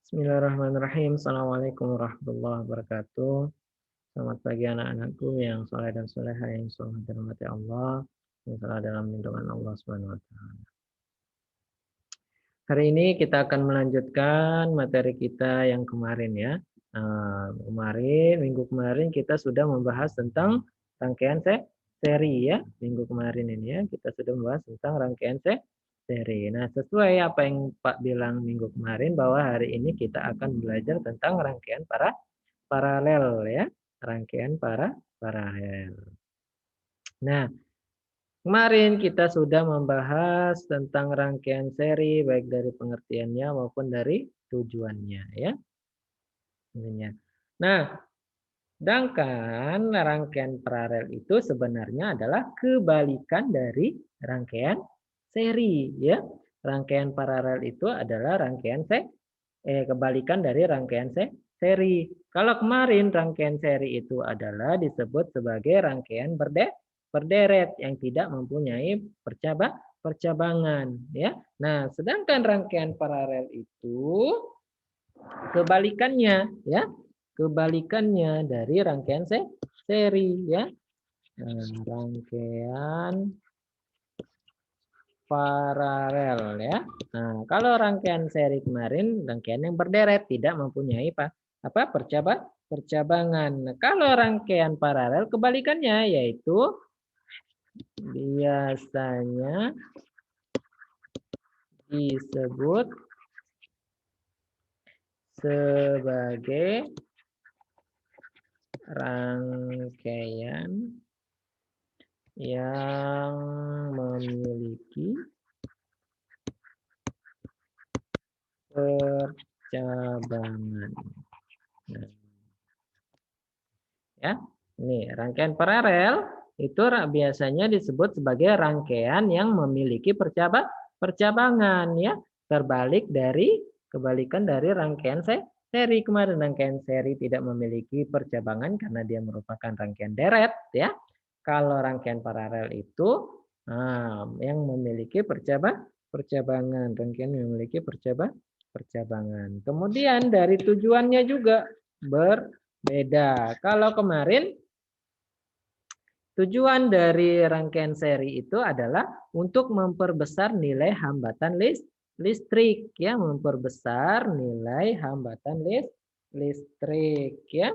Bismillahirrahmanirrahim. Assalamualaikum warahmatullahi wabarakatuh. Selamat pagi anak-anakku yang soleh dan soleha yang selalu dirahmati Allah, yang selalu dalam lindungan Allah Subhanahu wa taala. Hari ini kita akan melanjutkan materi kita yang kemarin ya. Minggu kemarin kita sudah membahas tentang rangkaian seri ya. Minggu kemarin ini ya kita sudah membahas tentang rangkaian seri. Nah, sesuai apa yang Pak bilang minggu kemarin bahwa hari ini kita akan belajar tentang rangkaian paralel ya. Rangkaian paralel. Nah, kemarin kita sudah membahas tentang rangkaian seri baik dari pengertiannya maupun dari tujuannya ya. Nah, sedangkan rangkaian paralel itu sebenarnya adalah kebalikan dari rangkaian seri ya. Rangkaian paralel itu adalah kebalikan dari rangkaian seri. Kalau kemarin rangkaian seri itu adalah disebut sebagai rangkaian berderet yang tidak mempunyai percabangan ya. Nah, sedangkan rangkaian paralel itu kebalikannya ya. Kebalikannya dari rangkaian seri ya. Nah, rangkaian paralel ya. Nah, kalau rangkaian seri kemarin rangkaian yang berderet tidak mempunyai percabangan. Nah, kalau rangkaian paralel kebalikannya yaitu biasanya disebut sebagai rangkaian yang memiliki percabangan. Nah, ya, ini rangkaian paralel itu biasanya disebut sebagai rangkaian yang memiliki percabangan ya, kebalikan dari rangkaian seri kemarin. Rangkaian seri tidak memiliki percabangan karena dia merupakan rangkaian deret ya. Kalau rangkaian paralel itu yang memiliki percabangan, rangkaian yang memiliki percabangan. Kemudian dari tujuannya juga berbeda. Kalau kemarin tujuan dari rangkaian seri itu adalah untuk memperbesar nilai hambatan listrik ya, memperbesar nilai hambatan listrik ya.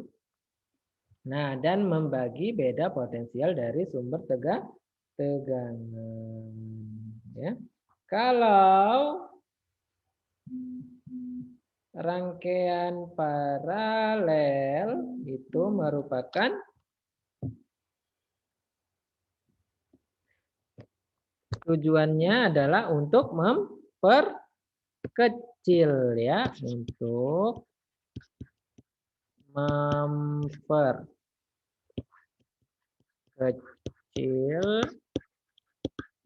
Nah, dan membagi beda potensial dari sumber tegangan ya. Kalau rangkaian paralel itu merupakan tujuannya adalah untuk memperkecil ya, untuk memperkecil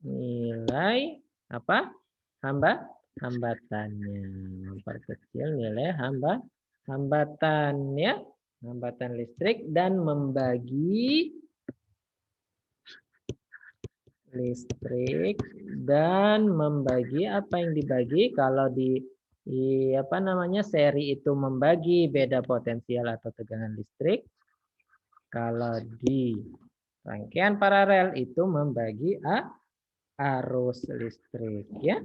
nilai hambatannya, memperkecil nilai hambatan ya, hambatan listrik, dan membagi listrik dan membagi apa yang dibagi. Kalau di seri itu membagi beda potensial atau tegangan listrik. Kalau di rangkaian paralel itu membagi arus listrik ya.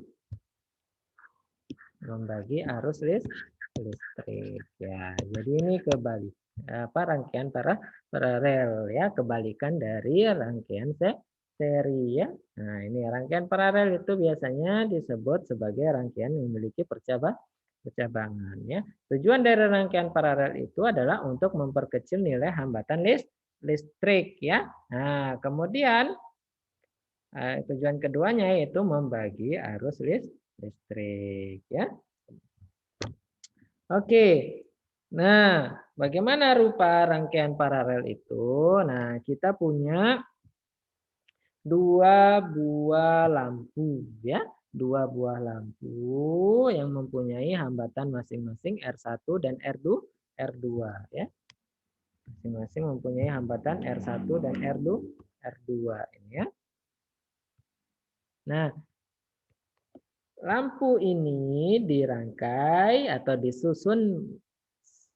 Membagi arus listrik ya. Jadi ini kebalik rangkaian paralel ya, kebalikan dari rangkaian seri ya. Nah, ini rangkaian paralel itu biasanya disebut sebagai rangkaian yang memiliki percabangan ya. Tujuan dari rangkaian paralel itu adalah untuk memperkecil nilai hambatan listrik ya. Nah, kemudian tujuan keduanya yaitu membagi arus listrik ya. Oke. Nah, bagaimana rupa rangkaian paralel itu? Nah, kita punya dua buah lampu ya. Dua buah lampu yang mempunyai hambatan masing-masing R1 dan R2 ya. Masing-masing mempunyai hambatan R1 dan R2 ini ya. Nah, lampu ini dirangkai atau disusun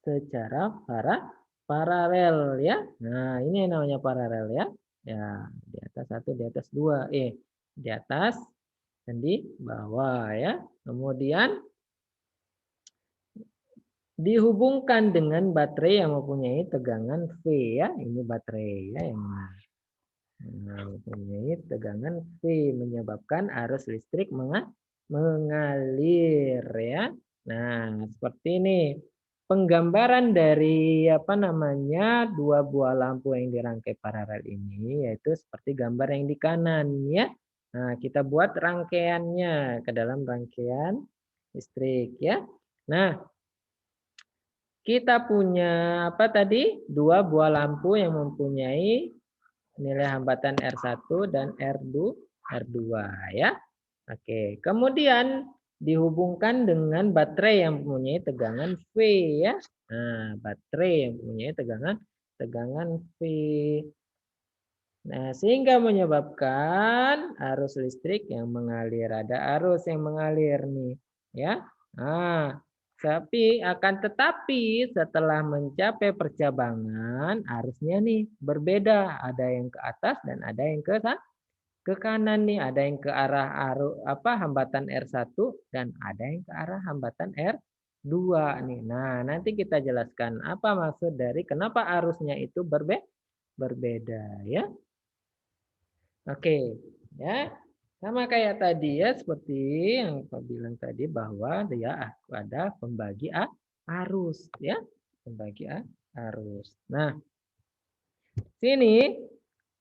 secara paralel ya. Nah, ini yang namanya paralel ya. Ya, di atas satu, di atas dua. Di atas dan di bawah ya. Kemudian dihubungkan dengan baterai yang mempunyai tegangan V ya. Ini baterai ya yang mempunyai tegangan V menyebabkan arus listrik mengalir ya. Nah, seperti ini. Penggambaran dari apa namanya dua buah lampu yang dirangkai paralel ini yaitu seperti gambar yang di kanan ya. Nah, kita buat rangkaiannya ke dalam rangkaian listrik ya. Nah, kita punya apa tadi? Dua buah lampu yang mempunyai nilai hambatan R1 dan R2 ya. Oke, kemudian dihubungkan dengan baterai yang mempunyai tegangan V ya. Nah, baterai yang mempunyai tegangan V. Nah, sehingga menyebabkan arus listrik yang mengalir. Ada arus yang mengalir nih, ya. Nah, tetapi setelah mencapai percabangan, arusnya nih berbeda. Ada yang ke atas dan ada yang ke kanan nih. Ada yang ke arah hambatan R1 dan ada yang ke arah hambatan R2 nih. Nah, nanti kita jelaskan apa maksud dari kenapa arusnya itu berbeda ya. Oke, ya. Sama kayak tadi ya, seperti yang Pak bilang tadi bahwa dia ada pembagi arus ya, pembagi arus. Nah, sini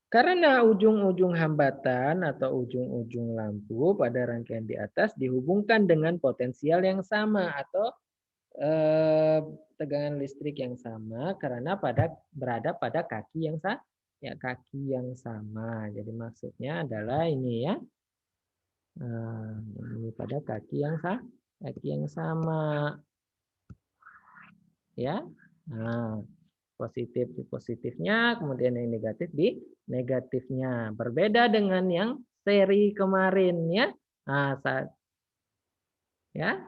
karena ujung-ujung hambatan atau ujung-ujung lampu pada rangkaian di atas dihubungkan dengan potensial yang sama atau tegangan listrik yang sama karena berada pada kaki yang kaki yang sama. Jadi maksudnya adalah ini ya. Nah, ini pada kaki yang sama ya. Nah, positif di positifnya, kemudian yang negatif di negatifnya. Berbeda dengan yang seri kemarin ya. Nah,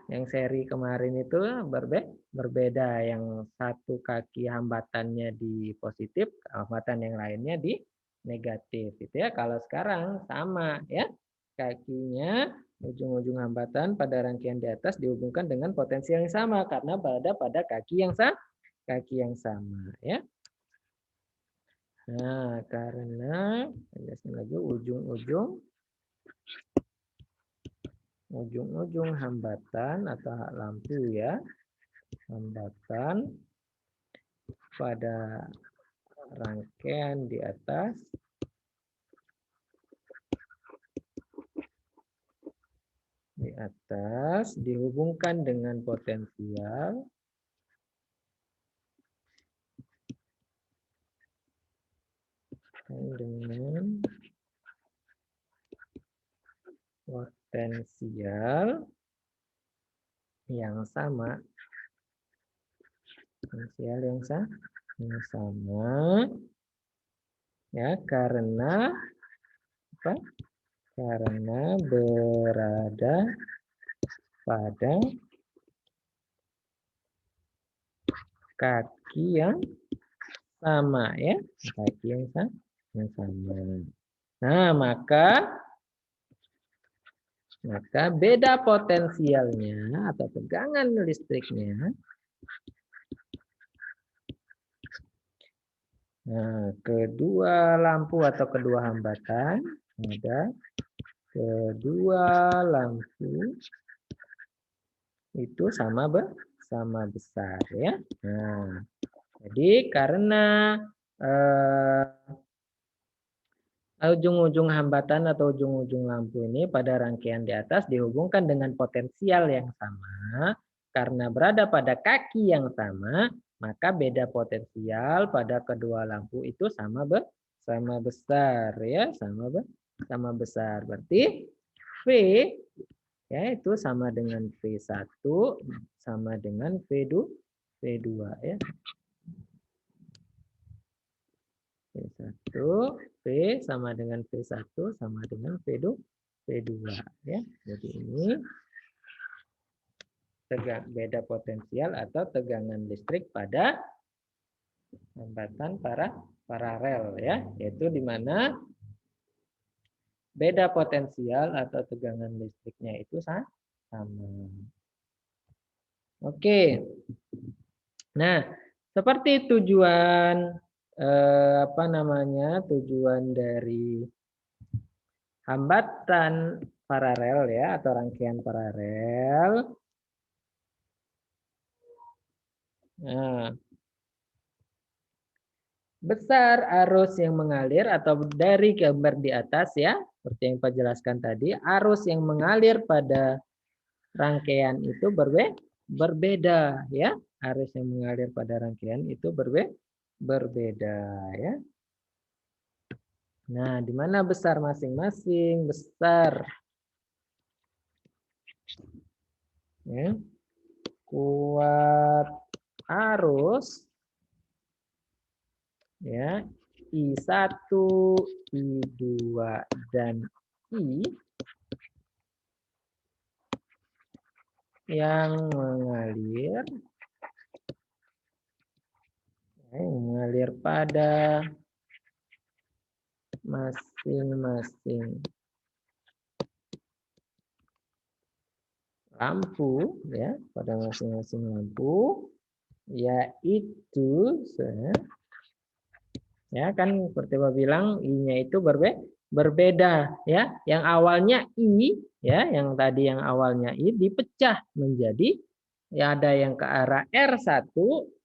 yang seri kemarin itu berbeda. Yang satu kaki hambatannya di positif, hambatan yang lainnya di negatif. Itu ya. Kalau sekarang sama ya. Kakinya ujung-ujung hambatan pada rangkaian di atas dihubungkan dengan potensi yang sama karena berada pada kaki yang sama ya. Nah, karena jelasin lagi ujung-ujung hambatan atau lampu ya, hambatan pada rangkaian di atas dihubungkan dengan potensial yang sama ya karena apa? Karena berada pada kaki yang sama ya, kaki yang sama. Nah, maka beda potensialnya atau tegangan listriknya. Nah, kedua lampu atau kedua hambatan ada kedua lampu itu sama besar ya. Nah, jadi karena ujung-ujung hambatan atau ujung-ujung lampu ini pada rangkaian di atas dihubungkan dengan potensial yang sama karena berada pada kaki yang sama, maka beda potensial pada kedua lampu itu sama besar ya, sama besar. Berarti V ya itu sama dengan V1 sama dengan V2 ya. V1 V sama dengan V1 sama dengan V2 ya. Jadi ini beda potensial atau tegangan listrik pada hambatan paralel ya, yaitu di mana beda potensial atau tegangan listriknya itu sama. Oke. Nah, seperti tujuan tujuan dari hambatan paralel ya atau rangkaian paralel. Nah, besar arus yang mengalir atau dari gambar di atas ya, seperti yang Pak jelaskan tadi, arus yang mengalir pada rangkaian itu berbeda ya. Arus yang mengalir pada rangkaian itu berbeda ya. Nah, di mana besar masing-masing? Besar ya. Kuat arus ya, I1, I2 dan I yang mengalir pada masing-masing lampu ya, pada masing-masing lampu yaitu ya kan seperti Pak bilang I-nya itu berbeda ya. Yang awalnya I ya, yang tadi yang awalnya I dipecah menjadi ya ada yang ke arah R1,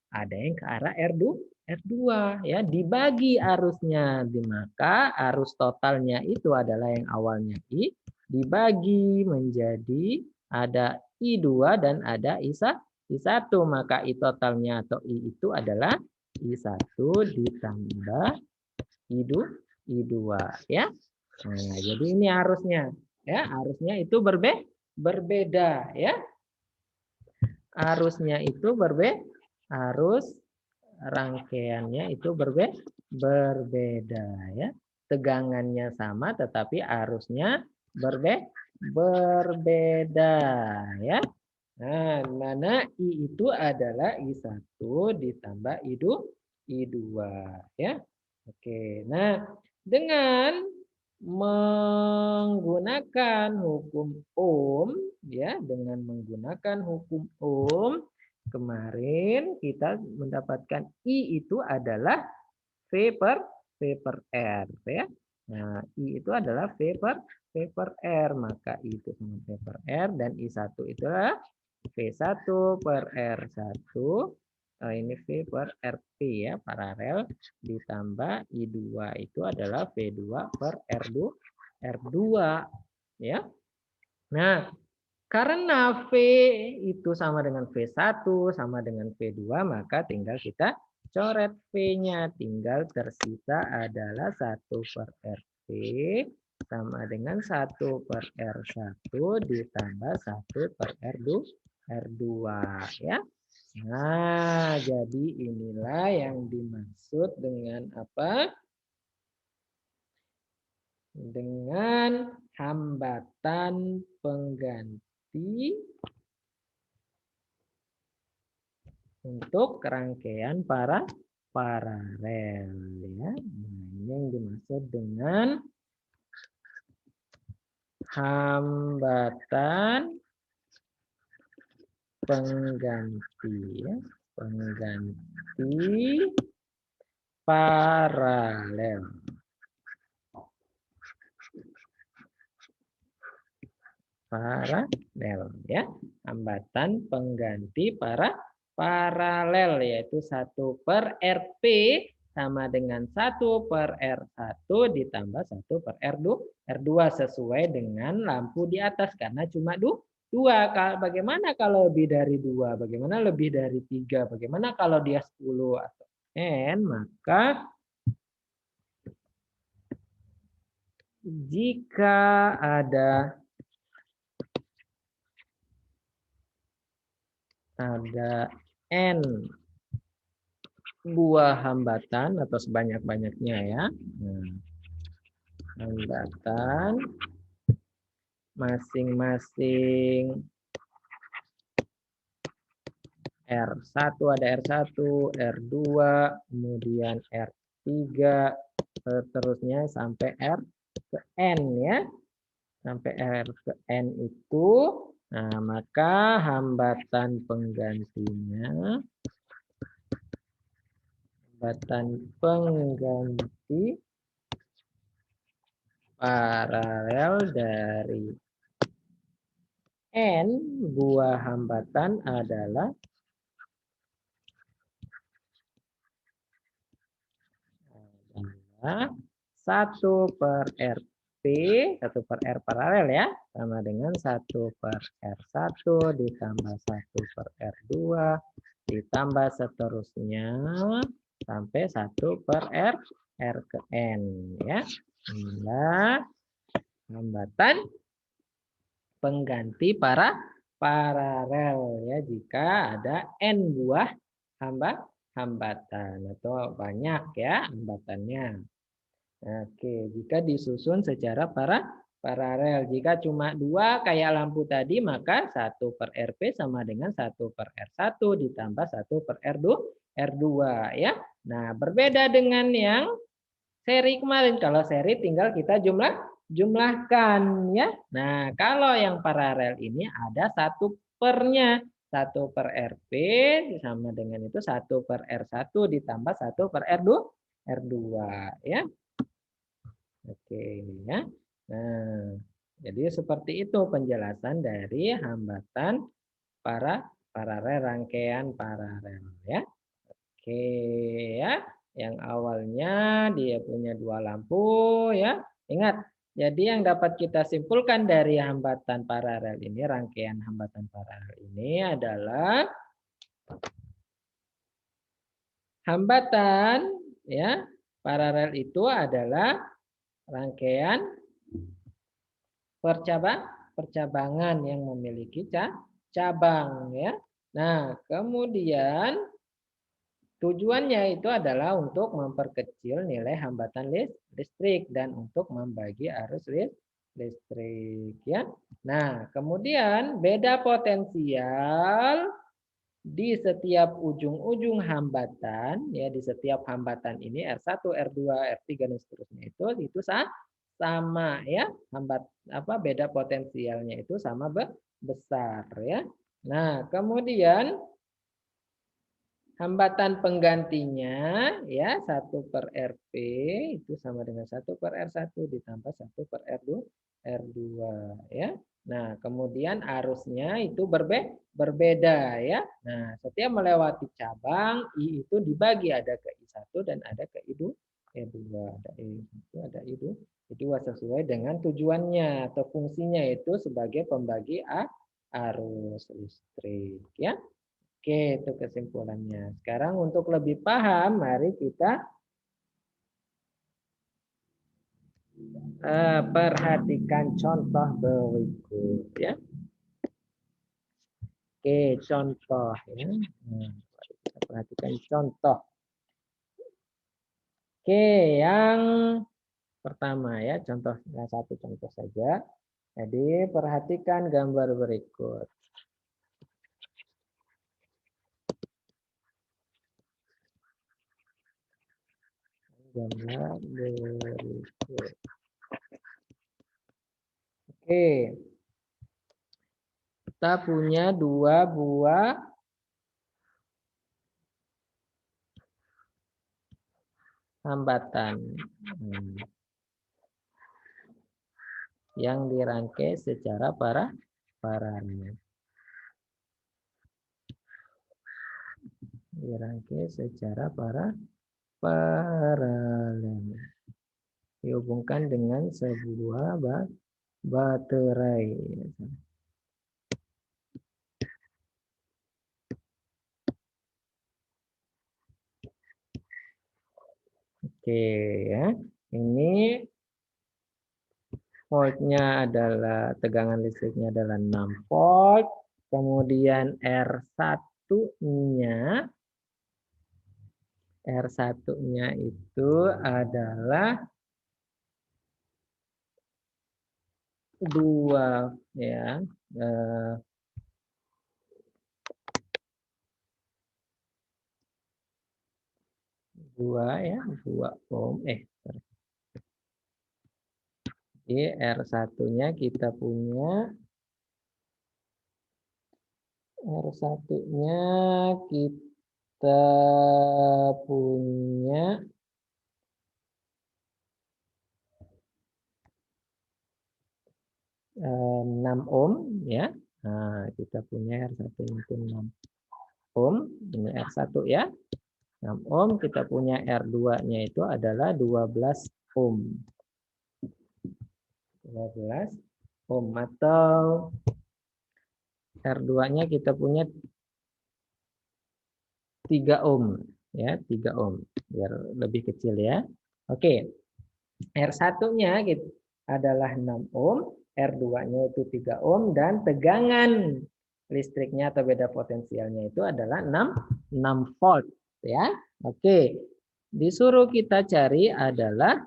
ada yang ke arah R2 ya, dibagi arusnya. Maka arus totalnya itu adalah yang awalnya I dibagi menjadi ada I2 dan ada I1, maka I totalnya atau I itu adalah I1 ditambah I2 ya. Nah, jadi ini arusnya ya, arusnya itu berbeda ya. Arusnya itu arus rangkaiannya itu berbeda ya. Tegangannya sama tetapi arusnya berbeda ya. Nah, mana I itu adalah I1 ditambah I2 ya. Oke. Nah, dengan menggunakan hukum Ohm ya, dengan menggunakan hukum Ohm kemarin kita mendapatkan I itu adalah V per R ya. Nah, I itu adalah V per R, maka I itu sama V per R dan I1 itulah V1 per R1, ini V per RP ya, paralel, ditambah I2 itu adalah V2 per R2 ya. Nah, karena V itu sama dengan V1 sama dengan V2, maka tinggal kita coret V-nya, tinggal tersisa adalah 1 per RP sama dengan 1 per R1 ditambah 1 per R2 ya. Nah, jadi inilah yang dimaksud dengan apa? Dengan hambatan pengganti untuk rangkaian paralel ya. Nah, ini yang dimaksud dengan hambatan pengganti ya, pengganti paralel. Paralel ya, hambatan pengganti paralel yaitu 1 per RP sama dengan 1 per R1 ditambah 1 per R2 sesuai dengan lampu di atas karena cuma 2. Bagaimana kalau lebih dari 2? Bagaimana lebih dari 3? Bagaimana kalau dia 10 atau N? Maka jika ada N buah hambatan atau sebanyak-banyaknya ya. Hambatan masing-masing R1 ada R1, R2, kemudian R3, seterusnya sampai R ke N ya. Sampai R ke N itu, nah maka hambatan penggantinya, pengganti paralel dari N buah hambatan adalah 1/RP, 1/R paralel ya, sama dengan 1/R1 ditambah 1/R2 ditambah seterusnya sampai 1/R R ke N ya. Nah, hambatan pengganti paralel ya jika ada N buah hambatan atau banyak ya hambatannya. Oke, jika disusun secara paralel. Jika cuma 2 kayak lampu tadi, maka 1/RP sama dengan 1/R1 ditambah 1/R2 ya. Nah, berbeda dengan yang seri kemarin. Kalau seri tinggal kita jumlahkan ya. Nah, kalau yang paralel ini ada 1/nya. 1/RP sama dengan itu 1/R1 ditambah 1/R2 ya. Oke ya. Nah, jadi seperti itu penjelasan dari hambatan paralel, rangkaian paralel ya. Oke ya. Yang awalnya dia punya 2 lampu ya. Ingat, jadi yang dapat kita simpulkan dari hambatan paralel ini, rangkaian hambatan paralel ini adalah hambatan ya paralel itu adalah rangkaian percabangan yang memiliki cabang ya. Nah, kemudian tujuannya itu adalah untuk memperkecil nilai hambatan listrik dan untuk membagi arus listrik ya. Nah, kemudian beda potensial di setiap ujung-ujung hambatan ya, di setiap hambatan ini R1, R2, R3 dan seterusnya itu sama ya, beda potensialnya itu sama besar ya. Nah, kemudian hambatan penggantinya ya 1/RP itu sama dengan 1/R1 ditambah 1/R2 ya. Nah, kemudian arusnya itu berbeda ya. Nah, setiap melewati cabang I itu dibagi ada ke I1 dan ada ke I2. Ada I1, ada I2 sesuai dengan tujuannya atau fungsinya itu sebagai pembagi arus listrik ya. Oke, itu kesimpulannya. Sekarang untuk lebih paham, mari kita perhatikan contoh berikut ya. Oke, contoh ya. Nah, kita perhatikan contoh. Oke, yang pertama ya, contoh satu contoh saja. Jadi perhatikan gambar berikut. Gambar berikut. Oke. Kita punya 2 buah hambatan yang dirangkai secara paralel. Dirangkai secara paralel. Dihubungkan dengan sebuah baterai. Oke ya. Ini voltnya adalah tegangan listriknya adalah 6 volt. Kemudian R1-nya itu adalah 2 ya. 2 ya, 2 ohm. Sorry. Jadi R1-nya kita punya R1-nya kita punya 6 ohm ya. Nah, kita punya R1 itu 6 ohm, ini R1 ya. 6 ohm, kita punya R2-nya itu adalah 12 ohm. 12 ohm atau R2-nya kita punya 3 ohm ya, 3 ohm biar lebih kecil ya. Oke. R1-nya gitu adalah 6 ohm, R2-nya itu 3 ohm dan tegangan listriknya atau beda potensialnya itu adalah 6 volt ya. Oke. Disuruh kita cari adalah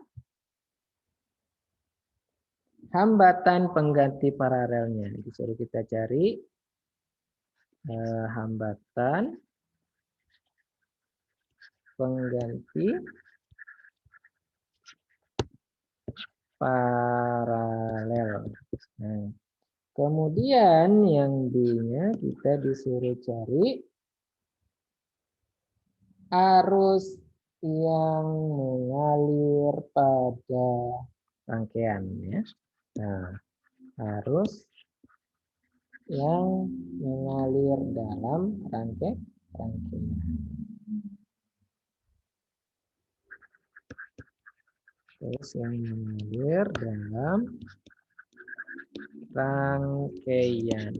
hambatan pengganti paralelnya. Disuruh kita cari hambatan pengganti paralel. Nah, kemudian yang B-nya kita disuruh cari arus yang mengalir pada rangkaian ya. Nah, arus yang mengalir dalam rangkaian. Arus yang mengalir dalam rangkaian.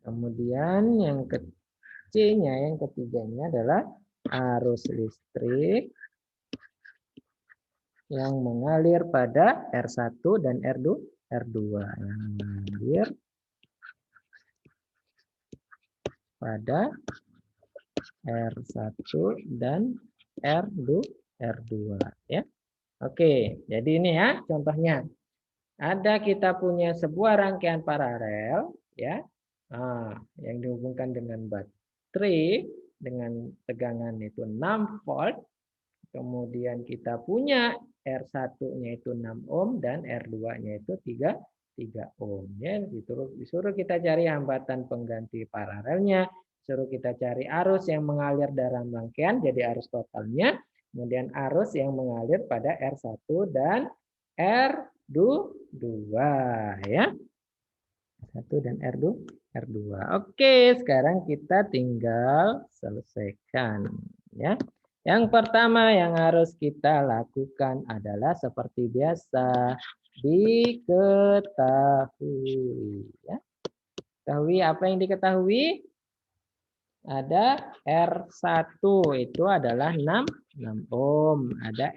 Kemudian yang C-nya, yang ketiganya adalah arus listrik yang mengalir pada R1 dan R2. Yang mengalir pada R1 dan R2 ya. Oke, jadi ini ya contohnya. Ada kita punya sebuah rangkaian paralel ya. Nah, yang dihubungkan dengan baterai dengan tegangan itu 6 volt. Kemudian kita punya R1-nya itu 6 ohm dan R2-nya itu 3 ohm. Ya, disuruh kita cari hambatan pengganti paralelnya, suruh kita cari arus yang mengalir dalam rangkaian, jadi arus totalnya, kemudian arus yang mengalir pada R1 dan R2 ya. R1 dan R2. Oke, sekarang kita tinggal selesaikan ya. Yang pertama yang harus kita lakukan adalah seperti biasa diketahui ya. Ketahui apa yang diketahui? Ada R1 itu adalah 6 ohm, ada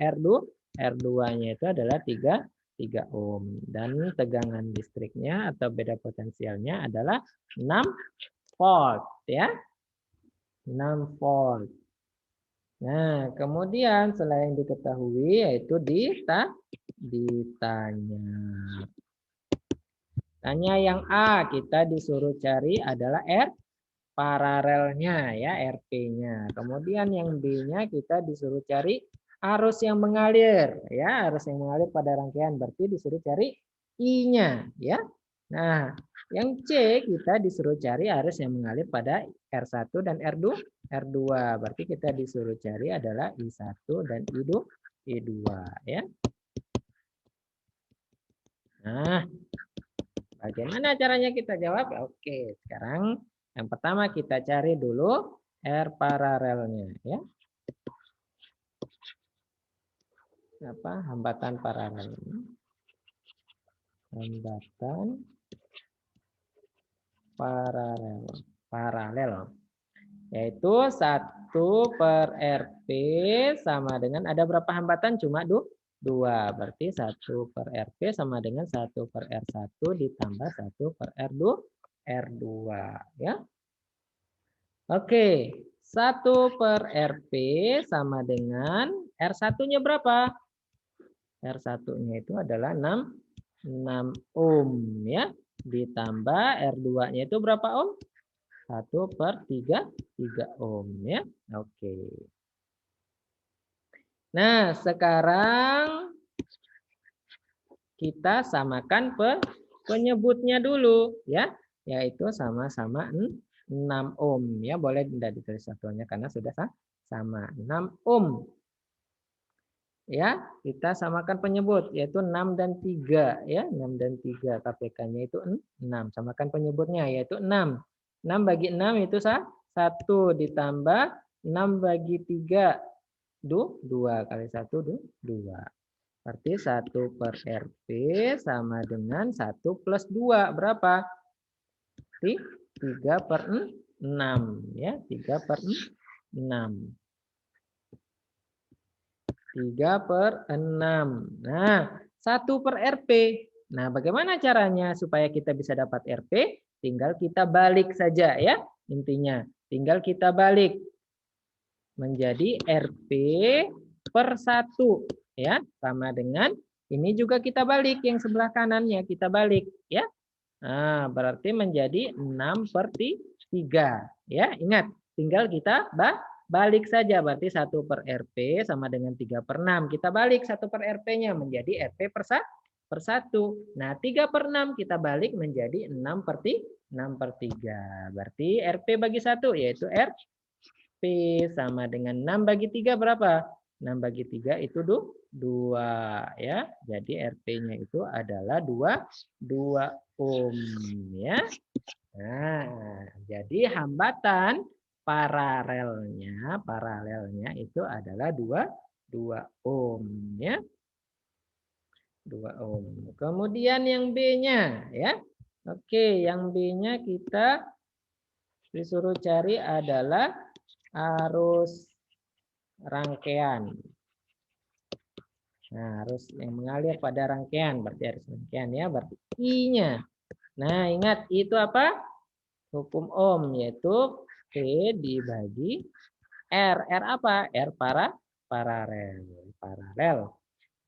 R2-nya itu adalah 3 ohm dan tegangan listriknya atau beda potensialnya adalah 6 volt ya. 6 volt. Nah, kemudian selain diketahui yaitu ditanya. Tanya yang A, kita disuruh cari adalah R paralelnya ya, RP-nya. Kemudian yang B-nya kita disuruh cari arus yang mengalir ya, arus yang mengalir pada rangkaian berarti disuruh cari I-nya ya. Nah, yang C kita disuruh cari arus yang mengalir pada R1 dan R2 berarti kita disuruh cari adalah I1 dan I2 ya. Nah, bagaimana caranya kita jawab? Oke, sekarang yang pertama kita cari dulu R paralelnya ya. Apa hambatan paralel? Hambatan paralel yaitu 1/RP sama dengan ada berapa hambatan? Cuma 2. Berarti 1/RP sama dengan 1/R1 ditambah 1/R2 ya. Oke, 1/RP sama dengan R1-nya berapa? R1-nya itu adalah 6 ohm ya. Ditambah R2-nya itu berapa ohm? 1/3 ohm ya. Oke. Nah, sekarang kita samakan penyebutnya dulu ya, yaitu sama-sama 6 ohm ya. Boleh tidak ditulis satuannya karena sudah sama 6 ohm. Ya, kita samakan penyebut yaitu 6 dan 3 ya, 6 dan 3 KPK-nya itu 6. Samakan penyebutnya yaitu 6. 6 bagi 6 itu 1 ditambah 6 bagi 3 2 kali 1 2. Berarti 1/RP sama dengan 1 plus 2 berapa? 3/6 ya, 3/6. 3/6. Nah, 1/RP. Nah, bagaimana caranya supaya kita bisa dapat RP? Tinggal kita balik saja ya, intinya. Tinggal kita balik menjadi RP per 1 ya, sama dengan ini juga kita balik yang sebelah kanannya kita balik ya. Nah, berarti menjadi 6/3 ya. Ingat, tinggal kita balik saja, berarti 1/RP sama dengan 3/6. Kita balik 1/RP-nya menjadi RP per 1. Nah, 3/6 kita balik menjadi 6/3. Berarti RP bagi 1 yaitu RP sama dengan 6 bagi 3 berapa? 6 bagi 3 itu 2 ya. Jadi RP-nya itu adalah 2 ohm ya. Nah, jadi hambatan paralelnya itu adalah 2 ohm ya. 2 ohm. Kemudian yang B-nya ya. Oke, yang B-nya kita disuruh cari adalah arus rangkaian. Nah, arus yang mengalir pada rangkaian, berarti arus rangkaian ya, berarti I-nya. Nah, ingat itu apa? Hukum Ohm, yaitu V dibagi R. R apa? R paralel.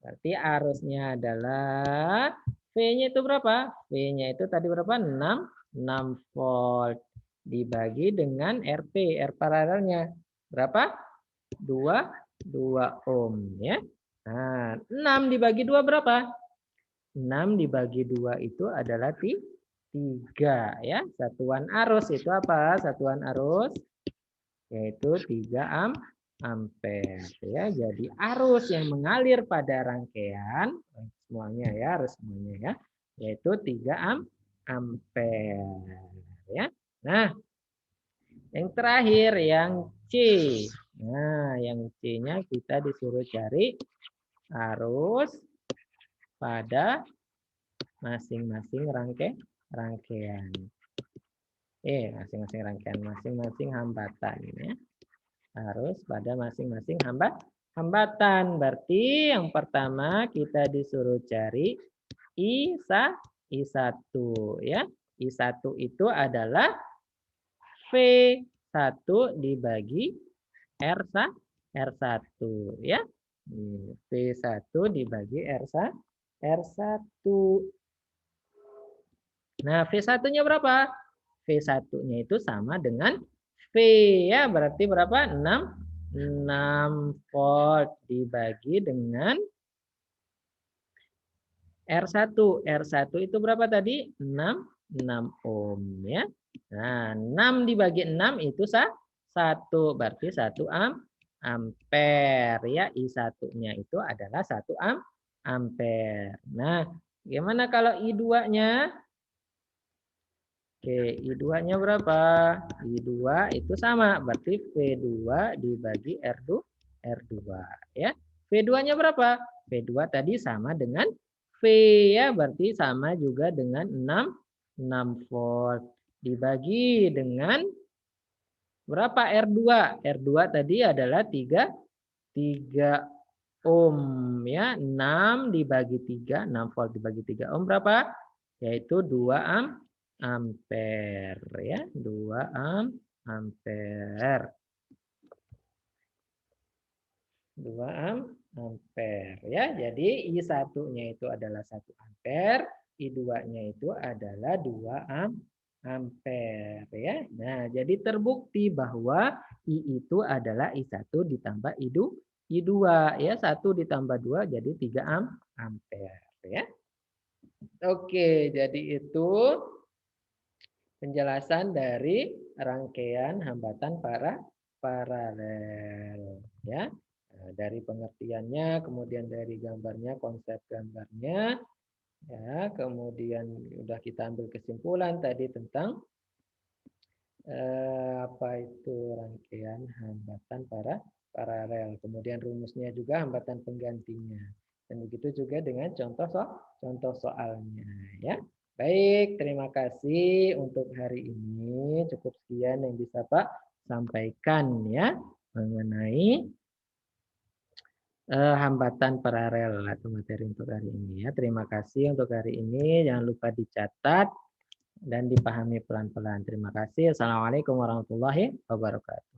Berarti arusnya adalah V-nya itu berapa? V-nya itu tadi berapa? 6 volt dibagi dengan RP, R paralelnya. Berapa? 2 ohm ya. Nah, 6 dibagi 2 berapa? 6 dibagi 2 itu adalah 3 ya. Satuan arus itu apa? Satuan arus yaitu 3 ampere ya. Jadi arus yang mengalir pada rangkaian semuanya ya, arus semuanya ya, yaitu 3 ampere ya. Nah, yang terakhir yang C. Nah, yang C-nya kita disuruh cari arus pada masing-masing rangkaian. Masing-masing hambatan ya. Arus pada masing-masing hambatan. Berarti yang pertama kita disuruh cari I1 ya. I1 itu adalah V1 dibagi R1 ya. V1 dibagi R1. Nah, V1-nya berapa? V1-nya itu sama dengan V ya, berarti berapa? 6 volt dibagi dengan R1. R1 itu berapa tadi? 6 ohm ya. Nah, 6 dibagi 6 itu 1, berarti 1 ampere ya. I1-nya itu adalah 1 ampere. Nah, gimana kalau I2-nya? Oke, I2-nya berapa? I2 itu sama, berarti V2 dibagi R2 ya. V2-nya berapa? V2 tadi sama dengan V ya, berarti sama juga dengan 6 volt dibagi dengan berapa R2? R2 tadi adalah 3 ohm ya. 6 dibagi 3, 6 volt dibagi 3 ohm berapa? Yaitu 2 ampere ya, 2 ampere. 2 ampere ya. Jadi I1-nya itu adalah 1 ampere, I2-nya itu adalah 2 ampere ya. Nah, jadi terbukti bahwa I itu adalah I1 ditambah I2 ya. 1 ditambah 2 jadi 3 ampere ya. Oke, jadi itu penjelasan dari rangkaian hambatan paralel ya. Nah, dari pengertiannya, kemudian dari gambarnya, konsep gambarnya ya, kemudian sudah kita ambil kesimpulan tadi tentang apa itu rangkaian hambatan paralel. Kemudian rumusnya juga hambatan penggantinya. Dan begitu juga dengan contoh soalnya ya. Baik, terima kasih untuk hari ini. Cukup sekian yang bisa Pak sampaikan ya mengenai hambatan paralel atau materi untuk hari ini ya. Terima kasih untuk hari ini. Jangan lupa dicatat dan dipahami pelan-pelan. Terima kasih. Assalamualaikum warahmatullahi wabarakatuh.